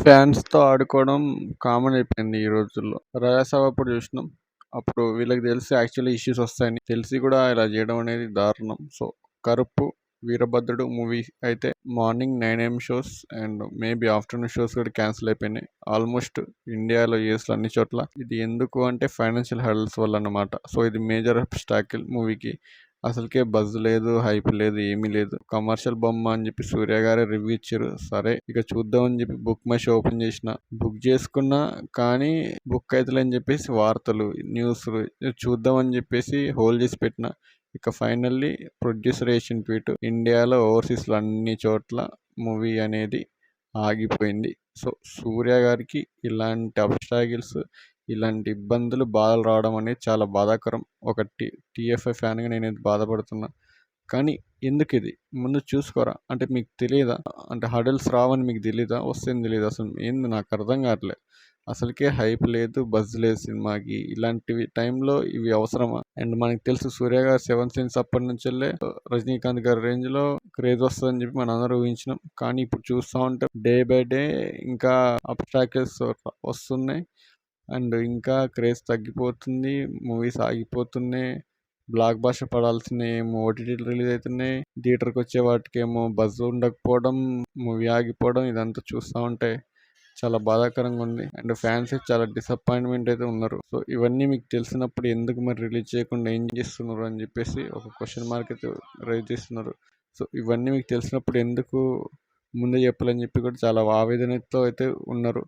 ఫ్యాన్స్‌తో ఆడుకోవడం కామన్ అయిపోయింది ఈ రోజుల్లో. 'రాజాసాబ్' అప్పుడు చూసినాం. అప్పుడు వీళ్ళకి తెలిసి యాక్చువల్లీ ఇష్యూస్ వస్తాయని తెలిసి కూడా ఇలా చేయడం అనేది దారుణం. సో, 'కరుపు', 'వీరభద్రుడు' మూవీ అయితే morning 9 AM shows and maybe afternoon shows కూడా క్యాన్సిల్ అయిపోయినాయి. ఆల్మోస్ట్ ఇండియాలో, యూఎస్‌లో అన్ని చోట్ల. ఇది ఎందుకు అంటే ఫైనాన్షియల్ హర్డల్స్ వల్ల అన్నమాట. సో, ఇది మేజర్ అబ్స్టాకిల్ మూవీకి. అసలుకే బజ్ లేదు, హైప్ లేదు, ఏమీ లేదు. కమర్షియల్ బొమ్మ అని చెప్పి సూర్య గారే రివ్యూ ఇచ్చారు. సరే ఇక చూద్దాం అని చెప్పి బుక్ మై షో ఓపెన్ చేసిన. బుక్ చేసుకున్నా కానీ బుక్ అయితలేని చెప్పేసి వార్తలు, న్యూస్లు చూద్దాం అని చెప్పేసి హోల్డ్ చేసి పెట్టిన. ఇక ఫైనల్లీ ప్రొడ్యూసర్ చేసిన ట్వీట్, ఇండియాలో ఓవర్సీస్లో అన్ని చోట్ల మూవీ అనేది ఆగిపోయింది. సో, సూర్య గారికి ఇలాంటి అబ్స్టాకిల్స్, ఇలాంటి ఇబ్బందులు, బాధలు రావడం అనేది చాలా బాధాకరం. ఒక టీఎఫ్ఐ ఫ్యాన్గా నేనైతే బాధపడుతున్నా. కానీ ఎందుకిది? ముందు చూసుకోరా? అంటే మీకు తెలీదా? అంటే హర్డల్స్ రావని మీకు తెలీదా? వస్తాయని తెలీదా? అసలు ఏంది నాకు అర్థం కావట్లే. అసలుకే హైప్ లేదు, బజ్ లేదు సినిమాకి. ఇలాంటివి టైంలో ఇవి అవసరమా? అండ్ మనకు తెలుసు సూర్య గారు 'సెవెన్ సెన్స్' అప్పటి నుంచెల్లే రజనీకాంత్ గారి రేంజ్‌లో క్రేజ్ వస్తదని చెప్పి మనందరం ఊహించినాం. కానీ ఇప్పుడు చూస్తా ఉంటే డే బై డే ఇంకా అబ్స్టాకిల్స్ వస్తున్నాయి. అండ్ ఇంకా క్రేజ్ తగ్గిపోతుంది. మూవీస్ ఆగిపోతున్నాయి. బ్లాక్ బస్టర్ పడాల్సినయేమో ఓటీటీలు రిలీజ్ అవుతున్నాయి. థియేటర్‌కి వచ్చే వాటికేమో బజ్ ఉండకపోవడం, మూవీ ఆగిపోవడం ఇదంతా చూస్తా ఉంటే చాలా బాధాకరంగా ఉంది. అండ్ ఫ్యాన్స్ చాలా డిసప్పాయింట్మెంట్ అయితే ఉన్నారు. సో, ఇవన్నీ మీకు తెలిసినప్పుడు ఎందుకు మరి రిలీజ్ చేయకుండా ఏం చేస్తున్నారు అని చెప్పేసి ఒక క్వశ్చన్ మార్క్ అయితే రైజ్ చేస్తున్నారు. సో, ఇవన్నీ మీకు తెలిసినప్పుడు ఎందుకు ముందే చెప్పాలని చెప్పి కూడా చాలా ఆవేదనతో అయితే ఉన్నారు.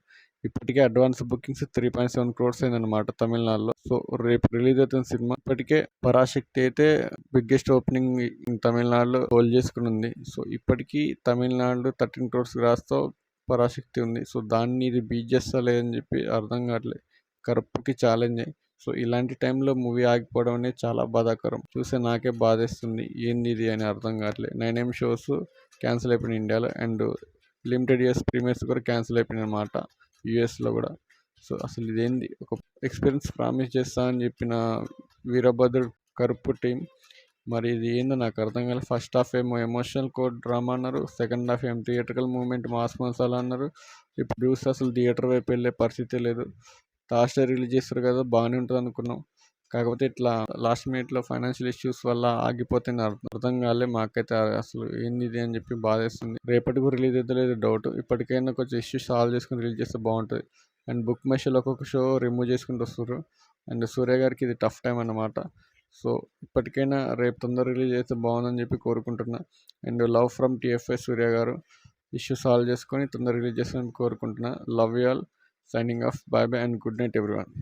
ఇప్పటికే అడ్వాన్స్ బుకింగ్స్ 3.7 crores అయిందన్నమాట తమిళనాడులో. సో, రేపు రిలీజ్ అవుతున్న సినిమా ఇప్పటికే పరాశక్తి అయితే బిగ్గెస్ట్ ఓపెనింగ్ ఇన్ తమిళనాడులో హోల్డ్ చేసుకుని ఉంది. సో, ఇప్పటికీ తమిళనాడులో 13 crores గ్రాస్తో పరాశక్తి ఉంది. సో, దాన్ని ఇది బీట్ చేస్తా లేదని చెప్పి అర్థం కావట్లేదు. కరుపుకి ఛాలెంజ్. సో, ఇలాంటి టైంలో మూవీ ఆగిపోవడం అనేది చాలా బాధాకరం. చూస్తే నాకే బాధేస్తుంది. ఏంది ఇది అని అర్థం కావట్లేదు. 9 AM షోస్ క్యాన్సిల్ అయిపోయినాయి ఇండియాలో. అండ్ లిమిటెడ్ ఇయర్స్ ప్రీమియర్స్ కూడా క్యాన్సిల్ అయిపోయినాయి అన్నమాట యూఎస్లో కూడా. సో, అసలు ఇదేంది? ఒక ఎక్స్పీరియన్స్ ప్రామిస్ చేస్తా అని చెప్పిన వీరభద్రుడు, కరుపు టీం మరి ఇది ఏందో నాకు అర్థం కాలేదు. ఫస్ట్ హాఫ్ ఏమో ఎమోషనల్ కోడ్ డ్రామా అన్నారు. సెకండ్ హాఫ్ ఏమో థియేట్రికల్ మూమెంట్, మాస్ మసాలా అన్నారు. ఇప్పుడు చూస్తే అసలు థియేటర్ వైపు వెళ్ళే పరిస్థితే లేదు. లాస్ట్ రిలీజ్ చేస్తారు కదా, బాగానే ఉంటుంది అనుకున్నాం. కాకపోతే ఇట్లా లాస్ట్ మినిట్లో ఫైనాన్షియల్ ఇష్యూస్ వల్ల ఆగిపోతే అర్థం కాలే. మాకైతే అసలు ఏంది ఇది అని చెప్పి బాధేస్తుంది. రేపటికి రిలీజ్ అయితే లేదు డౌట్. ఇప్పటికైనా కొంచెం ఇష్యూస్ సాల్వ్ చేసుకుని రిలీజ్ చేస్తే బాగుంటుంది. అండ్ బుక్ మై షోలో ఒక్కొక్క షో రిమూవ్ చేసుకుంటూ వస్తారు. అండ్ సూర్య గారికి ఇది టఫ్ టైం అన్నమాట. సో, ఇప్పటికైనా రేపు తొందర రిలీజ్ అయితే బాగుందని చెప్పి కోరుకుంటున్నా. అండ్ లవ్ ఫ్రమ్ టీఎఫ్ఐ సూర్య గారు ఇష్యూ సాల్వ్ చేసుకొని తొందర రిలీజ్ చేస్తారని కోరుకుంటున్నా. Love you all. Signing off. By by and good night everyone.